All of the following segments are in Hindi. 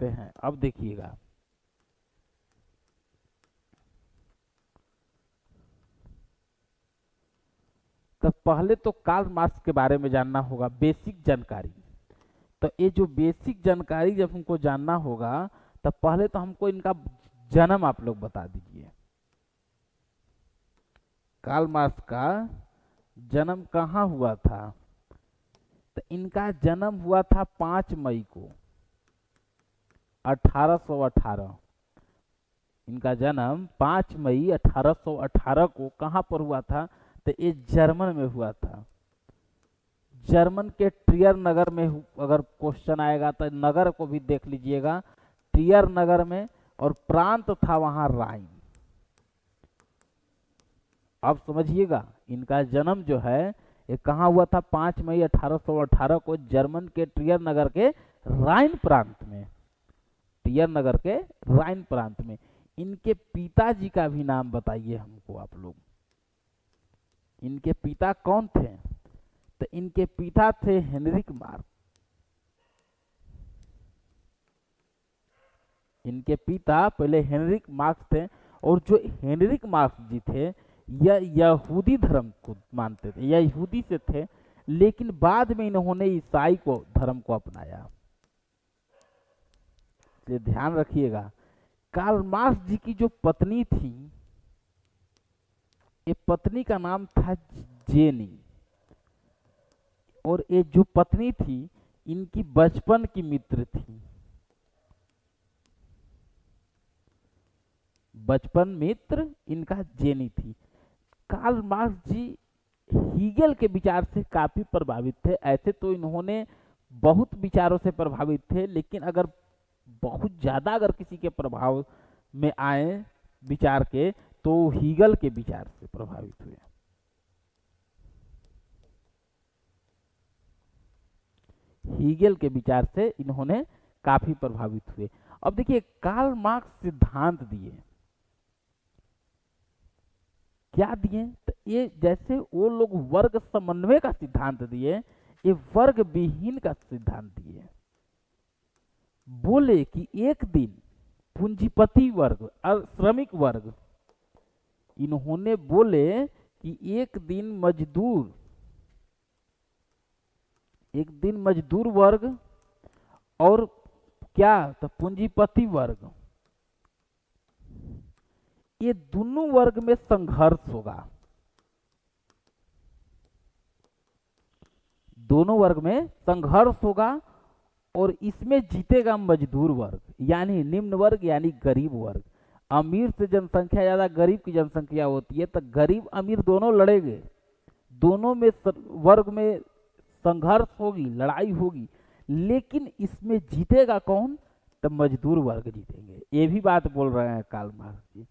आते हैं। अब देखिएगा, तो पहले तो कार्ल मार्क्स के बारे में जानना होगा, बेसिक जानकारी। तो ये जो बेसिक जानकारी जब हमको जानना होगा, तो पहले तो हमको इनका जन्म आप लोग बता दीजिए। कार्ल मार्क्स का जन्म कहाँ हुआ था? तो इनका जन्म हुआ था 5 मई को 1818। इनका जन्म 5 मई 1818 को कहाँ पर हुआ था? तो ये जर्मन में हुआ था। जर्मन के ट्रियर नगर में अगर क्वेश्चन आएगा तो नगर को भी देख लीजिएगा, ट्रियर नगर में, और प्रांत था वहां राइन। अब समझिएगा, इनका जन्म जो है ये कहाँ हुआ था? 5 मई 1818 को जर्मन के ट्रियर नगर के राइन प्रांत में, ट्रियर नगर के राइन प्रांत में। इनके पिताजी का भी नाम बताइए हमको आप लोग। इनके पिता कौन थे? तो इनके पिता थे हेनरिक मार्क्स। इनके पिता पहले हेनरिक मार्क्स थे, और जो हेनरिक मार्क्स जी थे यह यहूदी धर्म को मानते थे, यह यहूदी से थे, लेकिन बाद में इन्होंने ईसाई को धर्म को अपनाया। इसलिए ध्यान रखिएगा, कार्ल मार्क्स जी की जो पत्नी थी, ये पत्नी का नाम था जेनी, और ये जो पत्नी थी इनकी बचपन की मित्र थी, बचपन मित्र इनका जेनी थी। कार्ल मार्क्स जी हीगल के विचार से काफी प्रभावित थे। ऐसे तो इन्होंने बहुत विचारों से प्रभावित थे, लेकिन अगर बहुत ज्यादा अगर किसी के प्रभाव में आए विचार के, तो हीगल के विचार से प्रभावित हुए। हीगल के विचार से इन्होंने काफी प्रभावित हुए। अब देखिए, कार्ल मार्क्स सिद्धांत दिए, क्या दिए? तो ये जैसे वो लोग वर्ग समन्वय का सिद्धांत दिए, ये वर्ग विहीन का सिद्धांत दिए। बोले कि एक दिन पूंजीपति वर्ग और श्रमिक वर्ग, इन्होंने बोले कि एक दिन मजदूर वर्ग और क्या, तो पूंजीपति वर्ग, ये दोनों वर्ग में संघर्ष होगा। दोनों वर्ग में संघर्ष होगा, और इसमें जीतेगा मजदूर वर्ग, यानी निम्न वर्ग, यानी गरीब वर्ग। अमीर से जनसंख्या ज्यादा गरीब की जनसंख्या होती है, तो गरीब अमीर दोनों लड़ेंगे, दोनों में वर्ग में संघर्ष होगी, लड़ाई होगी, लेकिन इसमें जीतेगा कौन? तो मजदूर वर्ग जीतेंगे। ये भी बात बोल रहे हैं कार्ल मार्क्स जी।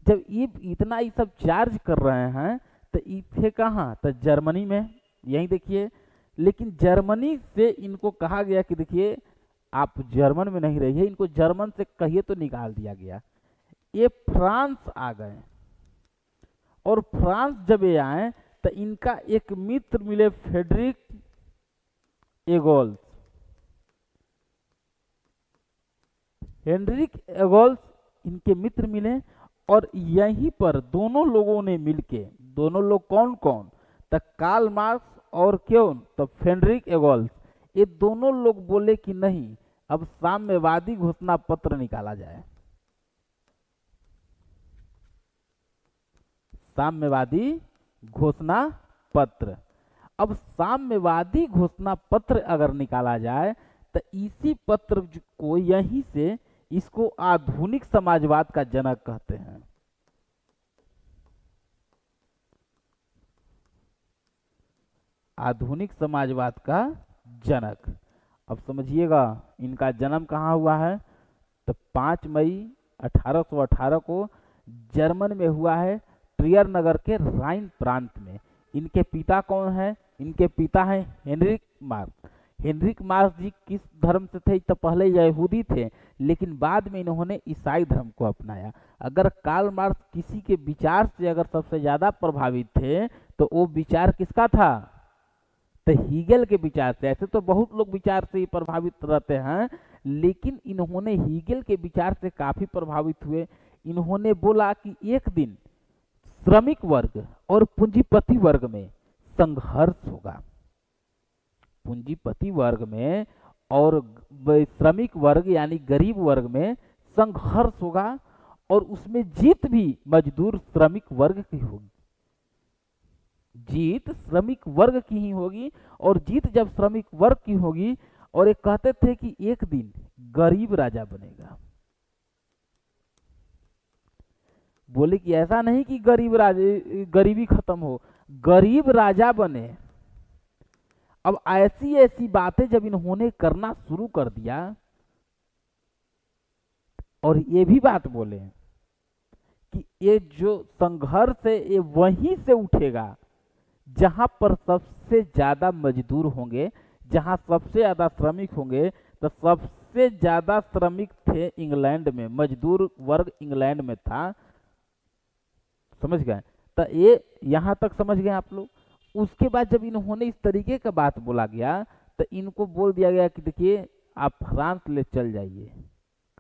जब ये इतना ये सब चार्ज कर रहे हैं, तो ये थे कहाँ? तो जर्मनी में, यही देखिए। लेकिन जर्मनी से इनको कहा गया कि देखिए आप जर्मन में नहीं रहिए, इनको जर्मन से कहिए, तो निकाल दिया गया। ये फ्रांस आ गए, और फ्रांस जब ये आए तो इनका एक मित्र मिले, फ्रेडरिक एगोल्स। हेनरिक एगोल्स इनके मित्र मिले, और यहीं पर दोनों लोगों ने मिलके, दोनों लोग कौन कौन? तो कार्ल मार्क्स और क्यों? तो फ्रेडरिक एगोल्स। ये दोनों लोग बोले कि नहीं, अब साम्यवादी घोषणा पत्र निकाला जाए। साम्यवादी घोषणा पत्र। अब साम्यवादी घोषणा पत्र अगर निकाला जाए, तो इसी पत्र को, यहीं से इसको आधुनिक समाजवाद का जनक कहते हैं। आधुनिक समाजवाद का जनक। अब समझिएगा, इनका जन्म कहाँ हुआ है? तो 5 मई 1818 को जर्मन में हुआ है, ट्रियर नगर के राइन प्रांत में। इनके पिता कौन है? इनके पिता हैं हेनरिक मार्क्स। हेनरिक मार्क्स जी किस धर्म से थे? तो पहले यहूदी थे, लेकिन बाद में इन्होंने ईसाई धर्म को अपनाया। अगर कार्ल मार्क्स किसी के विचार से अगर सबसे ज्यादा प्रभावित थे, तो वो विचार किसका था? तो हीगल के विचार से। ऐसे तो बहुत लोग विचार से ही प्रभावित रहते हैं, लेकिन इन्होंने हीगेल के विचार से काफी प्रभावित हुए। इन्होंने बोला कि एक दिन श्रमिक वर्ग और पूंजीपति वर्ग में संघर्ष होगा। पूंजीपति वर्ग में और श्रमिक वर्ग यानी गरीब वर्ग में संघर्ष होगा और उसमें जीत भी मजदूर श्रमिक वर्ग की होगी। जीत श्रमिक वर्ग की ही होगी और जीत जब श्रमिक वर्ग की होगी, और ये कहते थे कि एक दिन गरीब राजा बनेगा। बोले कि ऐसा नहीं कि गरीबी खत्म हो, गरीब राजा बने। अब ऐसी ऐसी बातें जब इन्होंने करना शुरू कर दिया, और ये भी बात बोले कि ये जो संघर्ष है ये वहीं से उठेगा जहां पर सबसे ज्यादा मजदूर होंगे, जहां सबसे ज्यादा श्रमिक होंगे। तो सबसे ज्यादा श्रमिक थे इंग्लैंड में, मजदूर वर्ग इंग्लैंड में था। समझ गए? तो ये यहां तक समझ गए आप लोग। उसके बाद जब इन्होंने इस तरीके का बात बोला गया, तो इनको बोल दिया गया कि देखिए आप फ्रांस ले चल जाइए।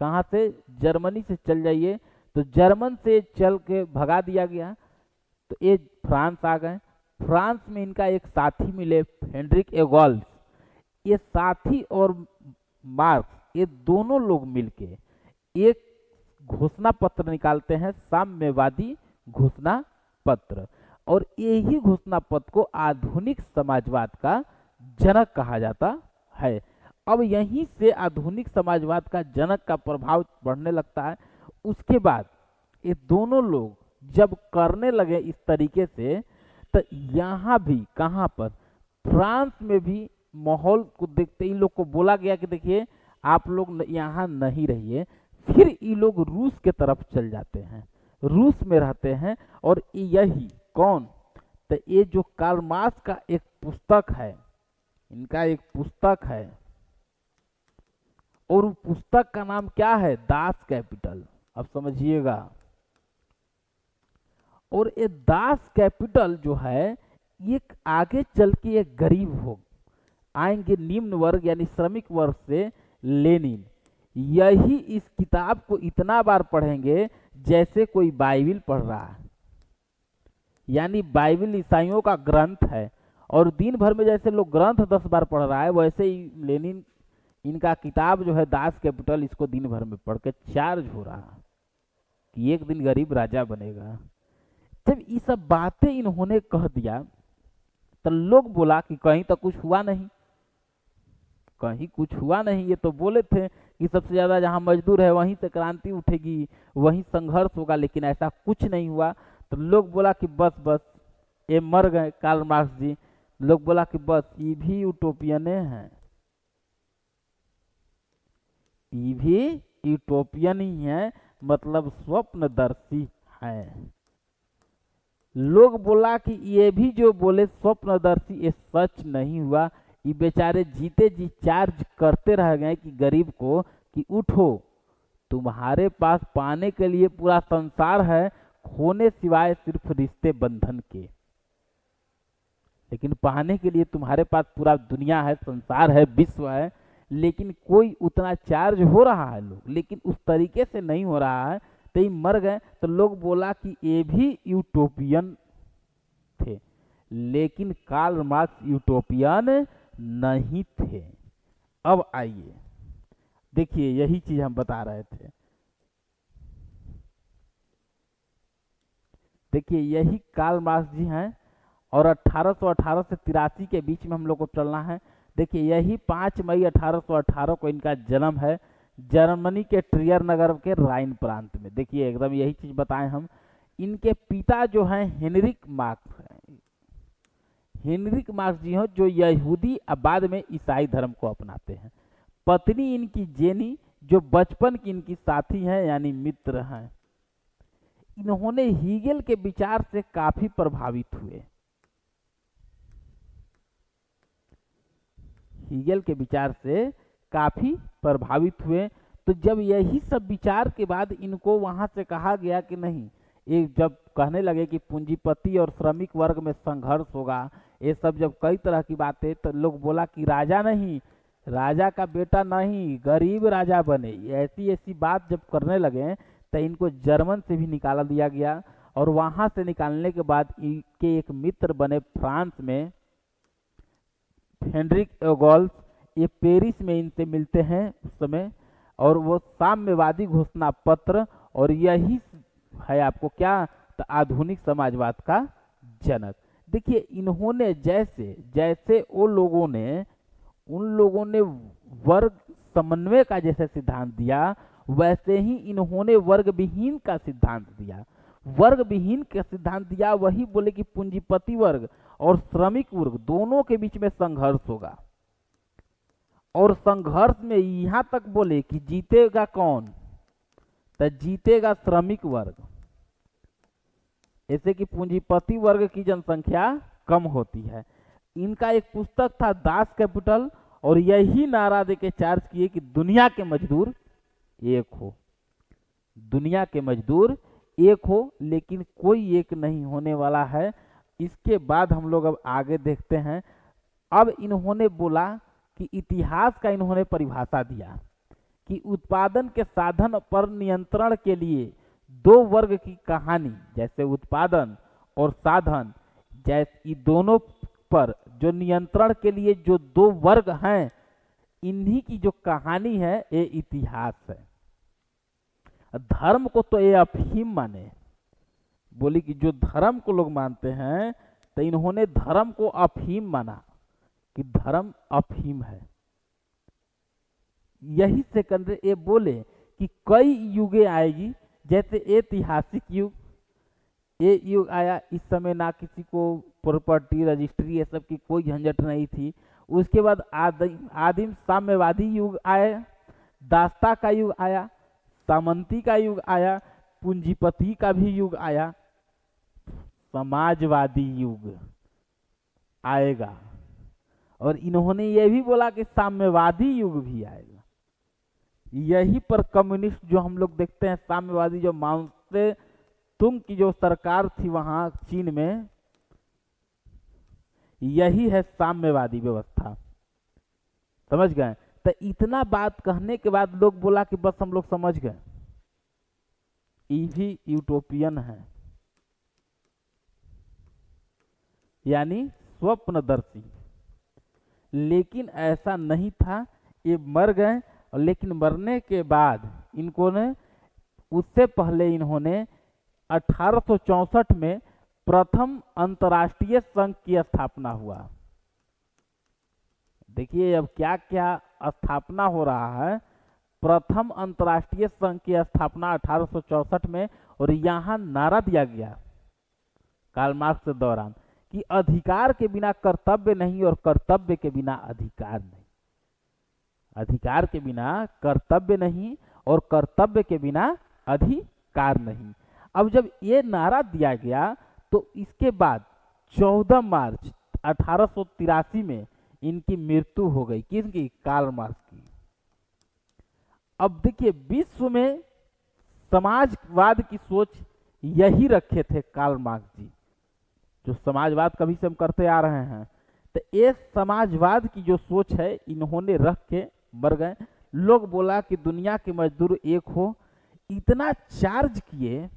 कहाँ से? जर्मनी से चल जाइए। तो जर्मन से चल के भगा दिया गया। तो ये फ्रांस आ गए। फ्रांस में इनका एक साथी मिले, हेनरिक एगोल्फ। ये साथी और मार्क्स, ये दोनों लोग मिलके एक घोषणा पत्र निकालते हैं, साम्यवादी घोषणा पत्र। और यही घोषणा पत्र को आधुनिक समाजवाद का जनक कहा जाता है। अब यहीं से आधुनिक समाजवाद का जनक का प्रभाव बढ़ने लगता है। उसके बाद ये दोनों लोग जब करने लगे इस तरीके से, तो यहाँ भी कहाँ पर? फ्रांस में भी माहौल को देखते इन लोग को बोला गया कि देखिए आप लोग यहाँ नहीं रहिए। फिर ये लोग रूस के तरफ चल जाते हैं, रूस में रहते हैं। और यही कौन? तो ये जो कार्ल मार्क्स का एक पुस्तक है, इनका एक पुस्तक है, और उस पुस्तक का नाम क्या है? Das Kapital. अब समझिएगा। और ये दास कैपिटल जो है, ये आगे चल के एक गरीब हो आएंगे, निम्न वर्ग यानी श्रमिक वर्ग से लेनिन। यही इस किताब को इतना बार पढ़ेंगे जैसे कोई बाइबिल पढ़ रहा है। यानी बाइबिल ईसाइयों का ग्रंथ है, और दिन भर में जैसे लोग ग्रंथ 10 बार पढ़ रहा है, वैसे ही लेनिन इनका किताब जो है दास कैपिटल, इसको दिन भर में पढ़ के चार्ज हो रहा है कि एक दिन गरीब राजा बनेगा। जब ये सब बातें इन्होंने कह दिया, तो लोग बोला कि कहीं तो कुछ हुआ नहीं, कहीं कुछ हुआ नहीं। ये तो बोले थे कि सबसे ज्यादा जहां मजदूर है वहीं से क्रांति उठेगी, वहीं संघर्ष होगा, लेकिन ऐसा कुछ नहीं हुआ। तो लोग बोला कि बस बस ये मर गए कार्ल मार्क्स जी। लोग बोला कि बस ये भी यूटोपियन हैं, ये भी यूटोपियन ही है, मतलब स्वप्नदर्शी है। लोग बोला कि ये भी जो बोले स्वप्नदर्शी, ये सच नहीं हुआ। ये बेचारे जीते जी चार्ज करते रह गए कि गरीब को कि उठो, तुम्हारे पास पाने के लिए पूरा संसार है, खोने सिवाय सिर्फ रिश्ते बंधन के। लेकिन पाने के लिए तुम्हारे पास पूरा दुनिया है, संसार है, विश्व है, लेकिन कोई उतना चार्ज हो रहा है लोग, लेकिन उस तरीके से नहीं हो रहा है। तो ये मर गए। तो लोग बोला कि ये भी यूटोपियन थे, लेकिन कार्ल मार्क्स यूटोपियन नहीं थे। अब आइए देखिए, यही चीज हम बता रहे थे। देखिए यही कार्ल मार्क्स जी हैं, और 1818 से 83 के बीच में हम लोग को चलना है। देखिए यही 5 मई 1818 को इनका जन्म है, जर्मनी के ट्रियर नगर के राइन प्रांत में। देखिए एकदम यही चीज बताएं हम। इनके पिता जो हैं हेनरिक मार्क्स हैं, हेनरिक मार्क्स जी हैं जो यहूदी और बाद में ईसाई धर्म को अपनाते हैं। पत्नी इनकी जेनी, जो बचपन की इनकी साथी हैं यानी मित्र हैं। इन्होंने हीगेल के विचार से काफी प्रभावित हुए। हीगेल के विचार से काफी प्रभावित हुए। तो जब यही सब विचार के बाद इनको वहां से कहा गया कि नहीं, ये जब कहने लगे कि पूंजीपति और श्रमिक वर्ग में संघर्ष होगा, ये सब जब कई तरह की बातें, तो लोग बोला कि राजा नहीं, राजा का बेटा नहीं, गरीब राजा बने, ऐसी ऐसी बात जब करने लगे तो इनको जर्मन से भी निकाला दिया गया। और वहां से निकालने के बाद इनके एक मित्र बने फ्रांस में, हेनरिक एगोल्स, ये पेरिस में इनसे मिलते हैं उस समय, और वो साम्यवादी घोषणा पत्र, और यही है आपको क्या, तो आधुनिक समाजवाद का जनक। देखिए इन्होंने जैसे जैसे वो लोगों ने, उन लोगों ने वर्ग समन्वय का जैसे सिद्धांत दिया, वैसे ही इन्होंने वर्ग विहीन का सिद्धांत दिया। वर्ग विहीन का सिद्धांत दिया, वही बोले कि पूंजीपति वर्ग और श्रमिक वर्ग दोनों के बीच में संघर्ष होगा, और संघर्ष में यहां तक बोले कि जीतेगा कौन, तो जीतेगा श्रमिक वर्ग। ऐसे कि पूंजीपति वर्ग की जनसंख्या कम होती है। इनका एक पुस्तक था दास कैपिटल, और यही नारा देके चार्ज किए कि दुनिया के मजदूर एक हो, दुनिया के मजदूर एक हो, लेकिन कोई एक नहीं होने वाला है। इसके बाद हम लोग अब आगे देखते हैं। अब इन्होंने बोला कि इतिहास का इन्होंने परिभाषा दिया कि उत्पादन के साधन पर नियंत्रण के लिए दो वर्ग की कहानी, जैसे उत्पादन और साधन, जैसे दोनों पर जो नियंत्रण के लिए जो दो वर्ग हैं, इन्हीं की जो कहानी है ये इतिहास है। धर्म को तो ये अफीम माने, बोली कि जो धर्म को लोग मानते हैं, तो इन्होंने धर्म को अफीम माना कि धर्म अफीम है। यही से कंदे ये बोले कि कई युगे आएगी, जैसे ऐतिहासिक युग, ये युग आया, इस समय ना किसी को प्रॉपर्टी रजिस्ट्री ये सब की कोई झंझट नहीं थी। उसके बाद आदिम साम्यवादी युग आया, दास्ता का युग आया, सामंती का युग आया, पूंजीपति का भी युग आया, समाजवादी युग आएगा। और इन्होंने ये भी बोला कि साम्यवादी युग भी आएगा। यही पर कम्युनिस्ट जो हम लोग देखते हैं, साम्यवादी, जो माओ से तुंग की जो सरकार थी वहां चीन में, यही है साम्यवादी व्यवस्था। समझ गए? तो इतना बात कहने के बाद लोग बोला कि बस हम लोग समझ गए, ये भी यूटोपियन है, यानी स्वप्नदर्शी। लेकिन ऐसा नहीं था, ये मर गए। लेकिन मरने के बाद इनको ने, उससे पहले इन्होंने 1864 में प्रथम अंतर्राष्ट्रीय संघ की स्थापना हुआ। देखिए अब क्या क्या स्थापना हो रहा है। प्रथम अंतर्राष्ट्रीय संघ की स्थापना 1864 में, और यहाँ नारा दिया गया कार्ल मार्क्स के दौरान कि अधिकार के बिना कर्तव्य नहीं, और कर्तव्य के बिना अधिकार नहीं। अधिकार के बिना कर्तव्य नहीं, और कर्तव्य के बिना अधिकार नहीं। अब जब ये नारा दिया गया, तो इसके बाद 14 मार्च 1883 में इनकी मृत्यु हो गई। किसकी? कार्ल मार्क्स की। अब देखिए विश्व में समाजवाद की सोच यही रखे थे कार्ल मार्क्स जी, जो समाजवाद कभी से हम करते आ रहे हैं। तो ये समाजवाद की जो सोच है इन्होंने रख के मर गए। लोग बोला कि दुनिया के मजदूर एक हो, इतना चार्ज किए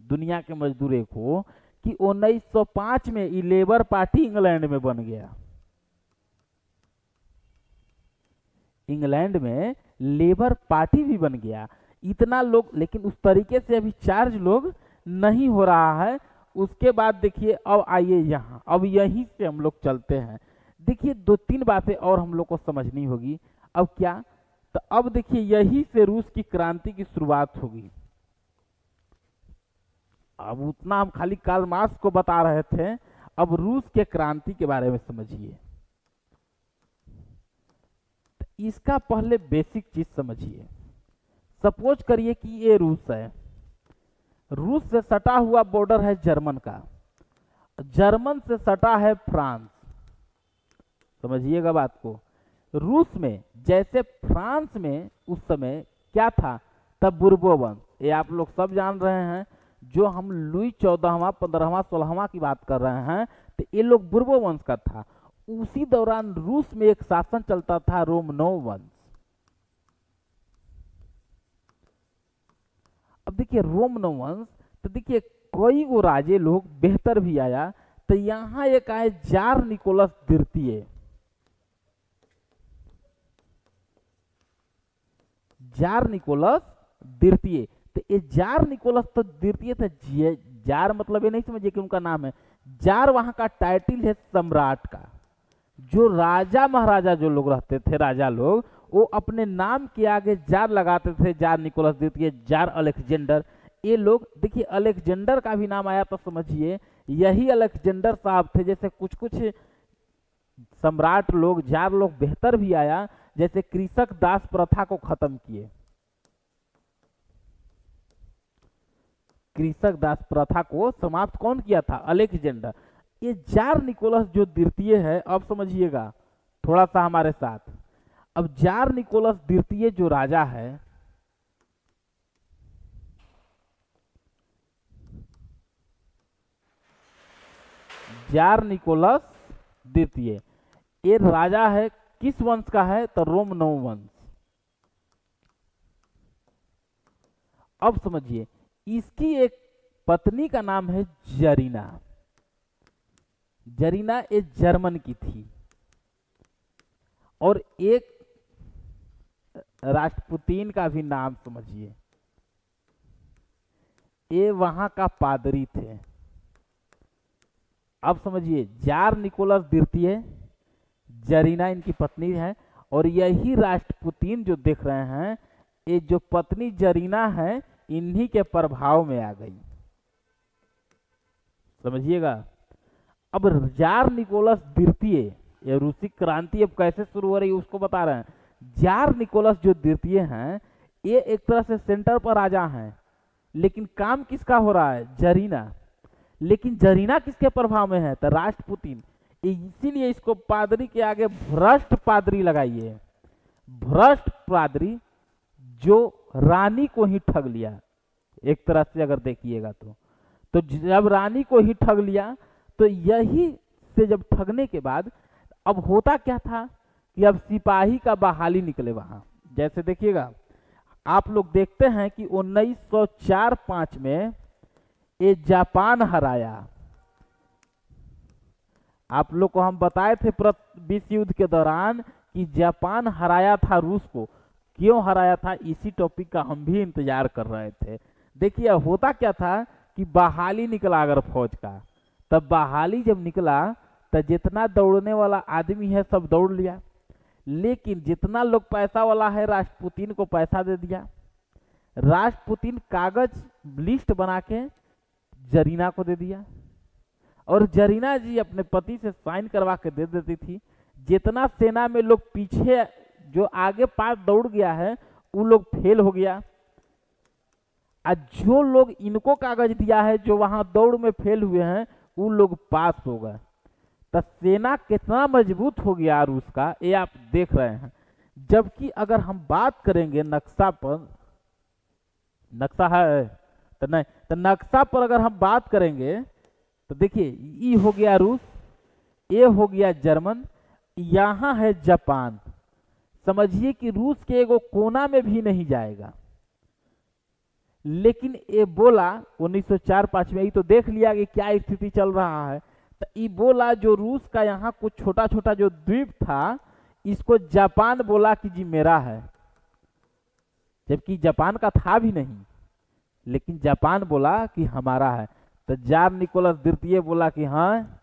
दुनिया के मजदूर एक हो कि 1905 में ये लेबर पार्टी इंग्लैंड में बन गया। इंग्लैंड में लेबर पार्टी भी बन गया। इतना लोग, लेकिन उस तरीके से अभी चार्ज लोग नहीं हो रहा है। उसके बाद देखिए अब आइए यहाँ, अब यहीं से हम लोग चलते हैं। देखिए दो तीन बातें और हम लोग को समझनी होगी। अब क्या, तो अब देखिए यहीं से रूस की क्रांति की शुरुआत होगी। अब उतना हम खाली कार्ल मार्क्स को बता रहे थे, अब रूस के क्रांति के बारे में समझिए। इसका पहले बेसिक चीज समझिए। सपोज करिए कि ये रूस है, रूस से सटा हुआ बॉर्डर है जर्मन का, जर्मन से सटा है फ्रांस। समझिएगा बात को। रूस में जैसे फ्रांस में उस समय क्या था, तब बुर्बो वंश, ये आप लोग सब जान रहे हैं। जो हम लुई 14वां 15वां 16वां की बात कर रहे हैं, तो ये लोग बुर्बो वंश का था। उसी दौरान रूस में एक शासन चलता था रोमनोव वंश। अब देखिए रोमनोव वंश, तो देखिए कई वो राजे लोग बेहतर भी आया, तो यहाँ एक आए जार निकोलस द्वितीय। जार निकोलस द्वितीय, तो ये जार निकोलस तो द्वितीय था। जार मतलब ये नहीं समझिए कि उनका नाम है, जार वहां का टाइटिल है सम्राट का। जो राजा महाराजा जो लोग रहते थे, राजा लोग, वो अपने नाम के आगे जार लगाते थे। जार निकोलस द्वितीय, जार अलेक्जेंडर, ये लोग देखिए अलेक्जेंडर का भी नाम आया तो समझिए यही अलेक्जेंडर साहब थे। जैसे कुछ कुछ सम्राट लोग, जार लोग बेहतर भी आया, जैसे कृषक दास प्रथा को खत्म किए। कृषक दास प्रथा को समाप्त कौन किया था? अलेक्जेंडर। ये जार निकोलस जो द्वितीय है, अब समझिएगा थोड़ा सा हमारे साथ। अब जार निकोलस द्वितीय जो राजा है, जार निकोलस द्वितीय, ये राजा है किस वंश का है? तो रोमनोव वंश। अब समझिए इसकी एक पत्नी का नाम है जरीना। जरीना ये जर्मन की थी, और एक राष्ट्रपुतीन का भी नाम समझिए, ये वहां का पादरी थे। अब समझिए जार निकोलस द्वितीय, जरीना इनकी पत्नी है, और यही राष्ट्रपुतीन जो देख रहे हैं, ये जो पत्नी जरीना है इन्हीं के प्रभाव में आ गई। समझिएगा। अब जार निकोलस द्वितीय, ये रूसी क्रांति अब कैसे शुरू हो रही है उसको बता रहे हैं। जार निकोलस जो द्वितीय हैं, ये एक तरह से सेंटर पर राजा हैं, लेकिन काम किसका हो रहा है? जरीना। लेकिन जरीना किसके प्रभाव में है? तो राष्ट्रपुतीन। इसीलिए इसको पादरी के आगे भ्रष्ट पादरी लगाइए। भ्रष्ट पादरी जो रानी को ही ठग लिया, एक तरह से अगर देखिएगा तो जब रानी को ही ठग लिया, तो यही से जब ठगने के बाद अब होता क्या था कि अब सिपाही का बहाली निकले वहां। जैसे देखिएगा, आप लोग देखते हैं कि 1904-05 में ये जापान हराया। आप लोग को हम बताए थे विश्व युद्ध के दौरान कि जापान हराया था रूस को। क्यों हराया था, इसी टॉपिक का हम भी इंतजार कर रहे थे। देखिए होता क्या था कि बहाली निकला अगर फौज का, तब बहाली जब निकला तो जितना दौड़ने वाला आदमी है सब दौड़ लिया, लेकिन जितना लोग पैसा वाला है राष्ट्रपुतीन को पैसा दे दिया। राष्ट्रपुतीन कागज लिस्ट बना के जरीना को दे दिया, और जरीना जी अपने पति से साइन करवा के दे देती थी। जितना सेना में लोग पीछे जो आगे पास दौड़ गया है वो लोग फेल हो गया, और जो लोग इनको कागज दिया है जो वहां दौड़ में फेल हुए हैं वो लोग पास हो गए। तो सेना कितना मजबूत हो गया रूस का, ये आप देख रहे हैं। जबकि अगर हम बात करेंगे नक्शा पर, नक्शा है तो नहीं, तो नक्शा पर अगर हम बात करेंगे तो देखिए ई हो गया रूस, ए हो गया जर्मन, यहां है जापान। समझिए कि रूस के एगो कोना में भी नहीं जाएगा। लेकिन ये बोला 1904-05 में, ही तो देख लिया कि क्या स्थिति चल रहा है, तो ये बोला जो रूस का यहाँ कुछ छोटा छोटा जो द्वीप था, इसको जापान बोला कि जी मेरा है, जबकि जापान का था भी नहीं, लेकिन जापान बोला कि हमारा है। तो जार निकोलस द्वितीय बोला कि हाँ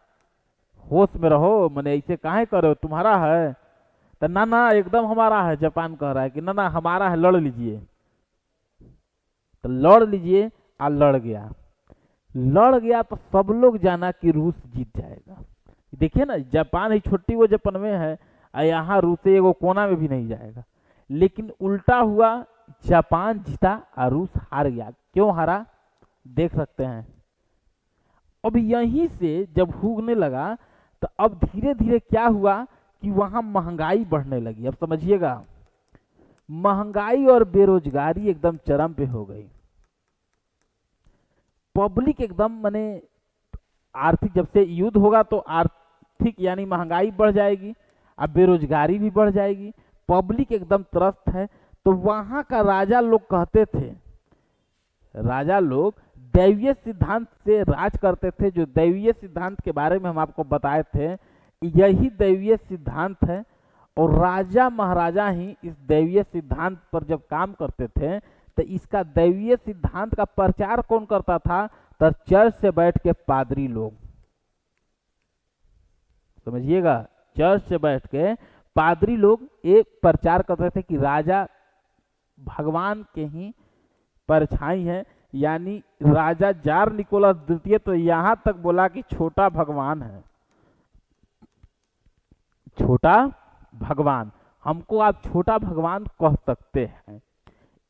होश में रहो, मैंने ऐसे काहे करो, तुम्हारा है? तो ना ना एकदम हमारा है। जापान कह रहा है कि ना ना हमारा है, लड़ लीजिए। तो लड़ लीजिए, और लड़ गया। लड़ गया तो सब लोग जाना कि रूस जीत जाएगा। देखिए ना, जापान ही छोटी वो जापान में है, और यहाँ रूस एगो कोना में भी नहीं जाएगा। लेकिन उल्टा हुआ, जापान जीता और रूस हार गया। क्यों हारा देख सकते हैं। अब यहीं से जब हुगने लगा, तो अब धीरे धीरे क्या हुआ कि वहां महंगाई बढ़ने लगी। अब समझिएगा, महंगाई और बेरोजगारी एकदम चरम पे हो गई। पब्लिक एकदम, माने आर्थिक, जब से युद्ध होगा तो ठीक, यानी महंगाई बढ़ जाएगी, अब बेरोजगारी भी बढ़ जाएगी, पब्लिक एकदम त्रस्त है। तो वहां का राजा लोग कहते थे, राजा लोग दैवीय सिद्धांत से राज करते थे। जो दैवीय सिद्धांत के बारे में हम आपको बताए थे, यही दैवीय सिद्धांत है। और राजा महाराजा ही इस दैवीय सिद्धांत पर जब काम करते थे, तो इसका दैवीय सिद्धांत का प्रचार कौन करता था? तो चर्च से बैठ के पादरी लोग, समझिएगा, चर्च से बैठ के पादरी लोग एक प्रचार करते थे कि राजा भगवान के ही परछाई है, यानी राजा जार निकोलस द्वितीय तो यहां तक बोला कि छोटा भगवान है, छोटा भगवान, हमको आप छोटा भगवान कह सकते हैं।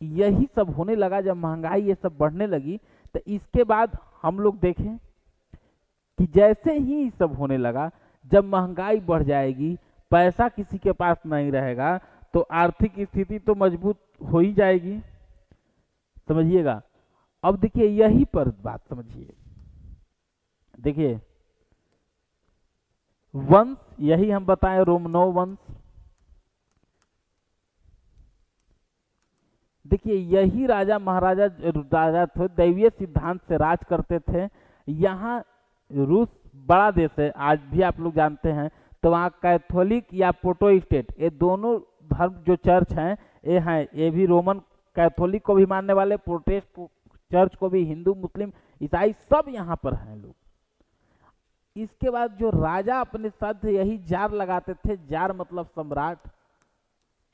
यही सब होने लगा जब महंगाई ये सब बढ़ने लगी। तो इसके बाद हम लोग देखें कि जैसे ही ये सब होने लगा, जब महंगाई बढ़ जाएगी, पैसा किसी के पास नहीं रहेगा, तो आर्थिक स्थिति तो मजबूत हो ही जाएगी, समझिएगा। अब देखिए यही पर बात समझिए, देखिए वंश, यही हम बताएं रोमनोव वंश, देखिए यही राजा महाराजा राजा थे, दैवीय सिद्धांत से राज करते थे। यहाँ रूस बड़ा देश है, आज भी आप लोग जानते हैं। तो वहाँ कैथोलिक या प्रोटेस्टेंट, ये दोनों धर्म जो चर्च हैं ये हैं, ये भी रोमन कैथोलिक को भी मानने वाले, प्रोटेस्ट चर्च को भी, हिंदू मुस्लिम ईसाई सब यहाँ पर हैं लोग। इसके बाद जो राजा अपने साथ यही जार लगाते थे, जार मतलब सम्राट,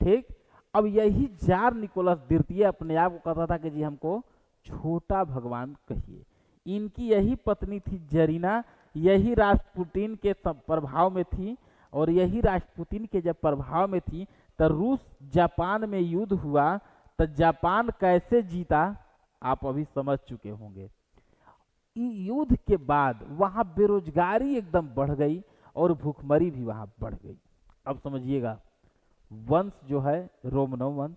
ठीक। अब यही जार निकोलस द्वितीय अपने आप को कहता था कि जी हमको छोटा भगवान कहिए। इनकी यही पत्नी थी जरीना, यही राष्ट्रपुतिन के प्रभाव में थी। और यही राष्ट्रपुतिन के जब प्रभाव में थी तो रूस जापान में युद्ध हुआ, तो जापान कैसे जीता आप अभी समझ चुके होंगे। युद्ध के बाद वहां बेरोजगारी एकदम बढ़ गई और भूखमरी भी वहां बढ़ गई। अब समझिएगा, वंश जो है रोमनोव वंश,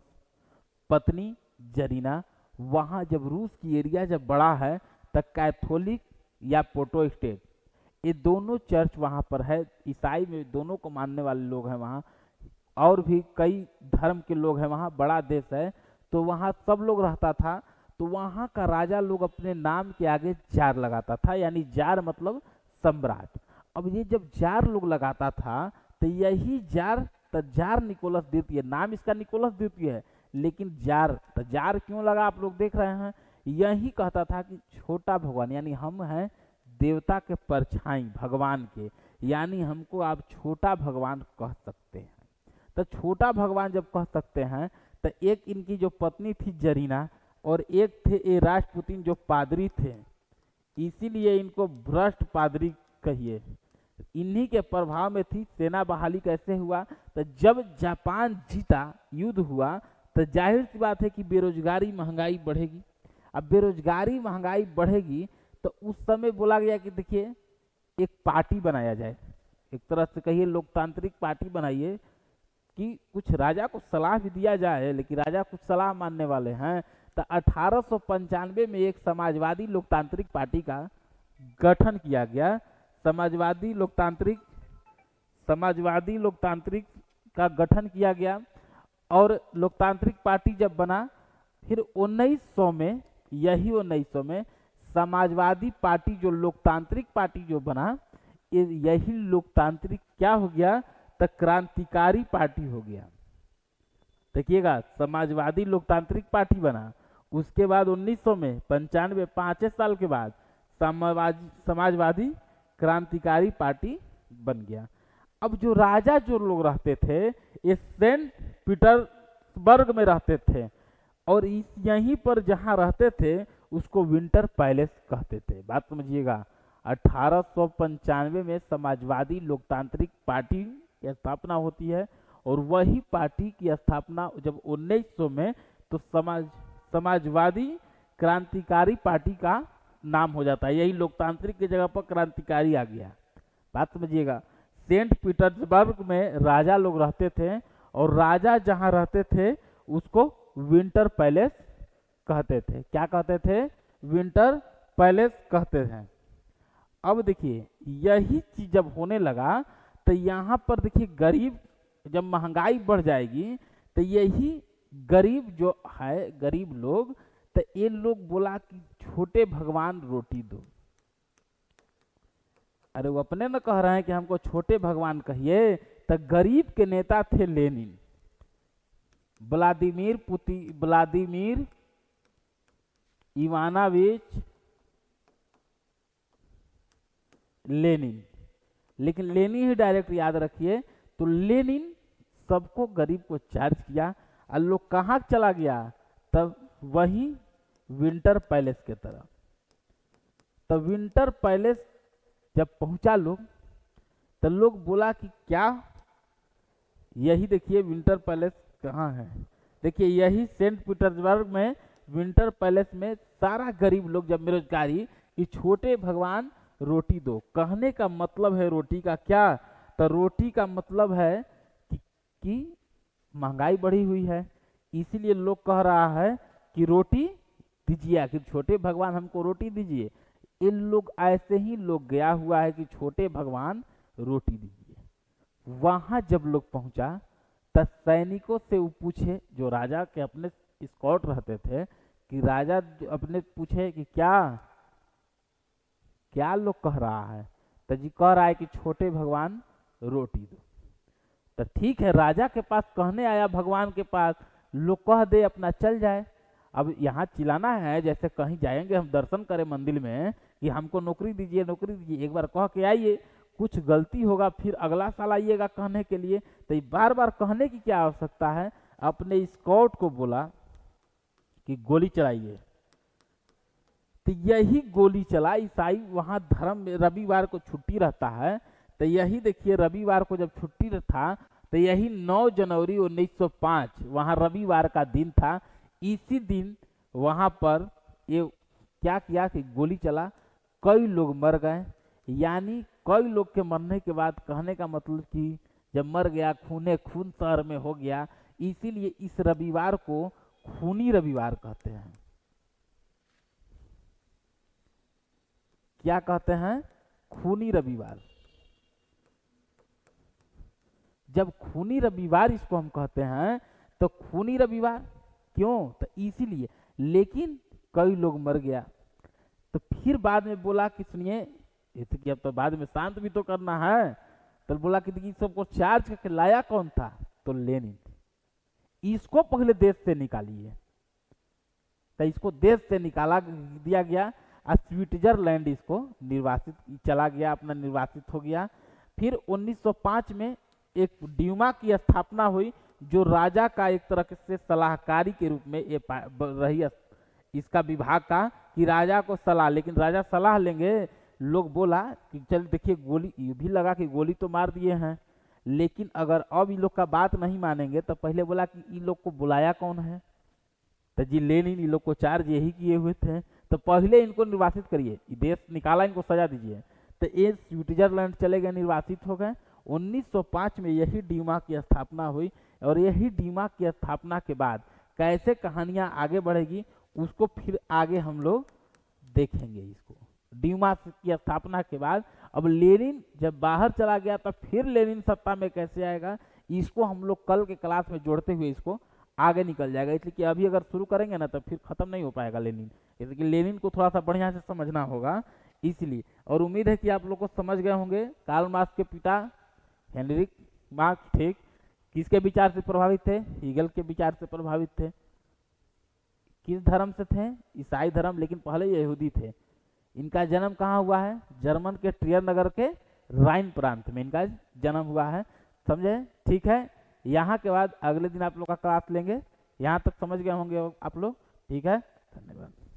पत्नी जरीना, वहां जब रूस की एरिया जब बड़ा है तब कैथोलिक या प्रोटेस्टेंट, ये दोनों चर्च वहां पर है, ईसाई में दोनों को मानने वाले लोग हैं वहां, और भी कई धर्म के लोग हैं वहां, बड़ा देश है। तो वहां सब लोग रहता था। तो वहां का राजा लोग अपने नाम के आगे जार लगाता था, यानी जार मतलब सम्राट। अब ये जब जार लोग लगाता था तो यही जार, तो जार निकोलस द्वितीय, नाम इसका निकोलस द्वितीय है, लेकिन जार, तो जार क्यों लगा आप लोग देख रहे हैं। यही कहता था कि छोटा भगवान, यानी हम हैं देवता के परछाई भगवान के, यानी हमको आप छोटा भगवान कह सकते हैं। तो छोटा भगवान जब कह सकते हैं, तो एक इनकी जो पत्नी थी जरीना, और एक थे ये राष्ट्रपुतिन जो पादरी थे, इसीलिए इनको भ्रष्ट पादरी कहिए, इन्हीं के प्रभाव में थी। सेना बहाली कैसे हुआ, तो जब जापान जीता, युद्ध हुआ, तो जाहिर सी बात है कि बेरोजगारी महंगाई बढ़ेगी। अब बेरोजगारी महंगाई बढ़ेगी तो उस समय बोला गया कि देखिए एक पार्टी बनाया जाए, एक तरह से कहिए लोकतांत्रिक पार्टी बनाइए, कि कुछ राजा को सलाह भी दिया जाए, लेकिन राजा कुछ सलाह मानने वाले हैं। तो 1895 में एक समाजवादी लोकतांत्रिक पार्टी का गठन किया गया। समाजवादी लोकतांत्रिक का गठन किया गया, और लोकतांत्रिक पार्टी जब बना, फिर 1900 में, यही 1900 में समाजवादी पार्टी जो लोकतांत्रिक पार्टी जो बना, यही लोकतांत्रिक क्या हो गया, तो क्रांतिकारी पार्टी हो गया। देखिएगा, समाजवादी लोकतांत्रिक पार्टी बना, उसके बाद 1900 में 95, 5 साल के बाद समाजवादी क्रांतिकारी पार्टी बन गया। अब जो राजा जो लोग रहते थे ये सेंट पीटर्सबर्ग में रहते थे, और यहीं पर जहां रहते थे उसको विंटर पैलेस कहते थे। बात समझिएगा, 1895 में समाजवादी लोकतांत्रिक पार्टी की स्थापना होती है, और वही पार्टी की स्थापना जब 1900 में, तो समाजवादी क्रांतिकारी पार्टी का नाम हो जाता है। यही लोकतांत्रिक की जगह पर क्रांतिकारी आ गया। बात समझिएगा, सेंट पीटर्सबर्ग में राजा लोग रहते थे, और राजा जहां रहते थे उसको विंटर पैलेस कहते थे। क्या कहते थे? विंटर पैलेस कहते हैं। अब देखिए यही चीज जब होने लगा तो यहाँ पर देखिए गरीब, जब महंगाई बढ़ जाएगी तो यही गरीब जो है, गरीब लोग, तो ये लोग बोला कि छोटे भगवान रोटी दो। अरे वो अपने न कह रहे हैं कि हमको छोटे भगवान कहिए, तो गरीब के नेता थे लेनिन, व्लादिमीर इवानाविच लेनिन। लेकिन लेनिन ही डायरेक्ट याद रखिए। तो लेनिन सबको, गरीब को चार्ज किया और लोग कहाँ चला गया, तब वही विंटर पैलेस के तरफ। तब विंटर पैलेस जब पहुंचा लोग, तो लोग बोला कि क्या, यही देखिए विंटर पैलेस कहाँ है, देखिए यही सेंट पीटर्सबर्ग में विंटर पैलेस में सारा गरीब लोग जब बेरोजगारी कि छोटे भगवान रोटी दो। कहने का मतलब है रोटी का क्या, तो रोटी का मतलब है कि महंगाई बढ़ी हुई है, इसीलिए लोग कह रहा है कि रोटी दीजिए, आखिर छोटे भगवान हमको रोटी दीजिए। इन लोग ऐसे ही लोग गया हुआ है कि छोटे भगवान रोटी दीजिए। वहां जब लोग पहुंचा तब सैनिकों से वो पूछे, जो राजा के अपने स्कॉट रहते थे, कि राजा अपने पूछे कि क्या क्या लोग कह रहा है, तो जी कह रहा है कि छोटे भगवान रोटी दो। तो ठीक है, राजा के पास कहने आया, भगवान के पास, लोग कह दे अपना चल जाए। अब यहाँ चिल्लाना है जैसे कहीं जाएंगे हम दर्शन करें मंदिर में कि हमको नौकरी दीजिए नौकरी दीजिए, एक बार कह के आइए, कुछ गलती होगा फिर अगला साल आइएगा कहने के लिए, तो बार बार कहने की क्या आवश्यकता है। अपने स्कॉट को बोला कि गोली चलाइए, तो यही गोली चला। ईसाई वहां धर्म रविवार को छुट्टी रहता है, तो यही देखिए रविवार को जब छुट्टी था, तो यही 9 जनवरी 1905 वहां रविवार का दिन था। इसी दिन वहां पर ये क्या किया कि गोली चला, कई लोग मर गए। यानी कई लोग के मरने के बाद, कहने का मतलब कि जब मर गया, खूने खून शहर में हो गया, इसीलिए इस रविवार को खूनी रविवार कहते हैं। क्या कहते हैं, खूनी रविवार। जब खूनी रविवार इसको हम कहते हैं, तो खूनी रविवार क्यों, तो इसीलिए। लेकिन कई लोग मर गया, तो फिर बाद में बोला कि सुनिए, कि अब तो बाद में शांत भी तो करना है, तो बोला कि देखिए सबको चार्ज करके लाया कौन था, तो लेनिन। इसको पहले देश से निकालिए, तो इसको देश से निकाला दिया गया, स्विट्जरलैंड इसको निर्वासित चला गया, अपना निर्वासित हो गया। फिर 1905 में एक ड्यूमा की स्थापना हुई, जो राजा का एक तरह से सलाहकारी के रूप में ये रही, इसका विभाग का, कि राजा को सलाह, लेकिन राजा सलाह लेंगे, लोग बोला कि चल देखिए गोली, ये भी लगा कि गोली तो मार दिए हैं, लेकिन अगर अब इन लोग का बात नहीं मानेंगे, तो पहले बोला कि इन लोग को बुलाया कौन है, तो जी लेनिन इन लोग को चार्ज यही किए हुए थे, तो पहले इनको निर्वासित करिए, देश निकाला, इनको सजा दीजिए। तो ये स्विट्जरलैंड चले गए, निर्वासित हो गए। 1905 में यही ड्यूमा की स्थापना हुई, और यही ड्यूमा की स्थापना के बाद कैसे कहानियां आगे बढ़ेगी उसको फिर आगे हम लोग देखेंगे। इसको ड्यूमा की स्थापना के बाद अब लेनिन जब बाहर चला गया, तब फिर लेनिन सत्ता में कैसे आएगा, इसको हम लोग कल के क्लास में जोड़ते हुए इसको आगे निकल जाएगा। इसलिए कि अभी अगर शुरू करेंगे ना तो फिर खत्म नहीं हो पाएगा लेनिन, इसलिए लेनिन को थोड़ा सा बढ़िया से समझना होगा इसलिए। और उम्मीद है कि आप लोग को समझ गए होंगे। कार्ल मार्क्स के पिता हेनरिक मार्क्स ठीक किसके विचार से प्रभावित थे, हीगल के विचार से प्रभावित थे। किस धर्म से थे, ईसाई धर्म, लेकिन पहले यहूदी थे। इनका जन्म कहाँ हुआ है, जर्मन के ट्रियर नगर के राइन प्रांत में इनका जन्म हुआ है। समझे, ठीक है। यहाँ के बाद अगले दिन आप लोग का क्लास लेंगे। यहाँ तक समझ गए होंगे आप लोग, ठीक है। धन्यवाद।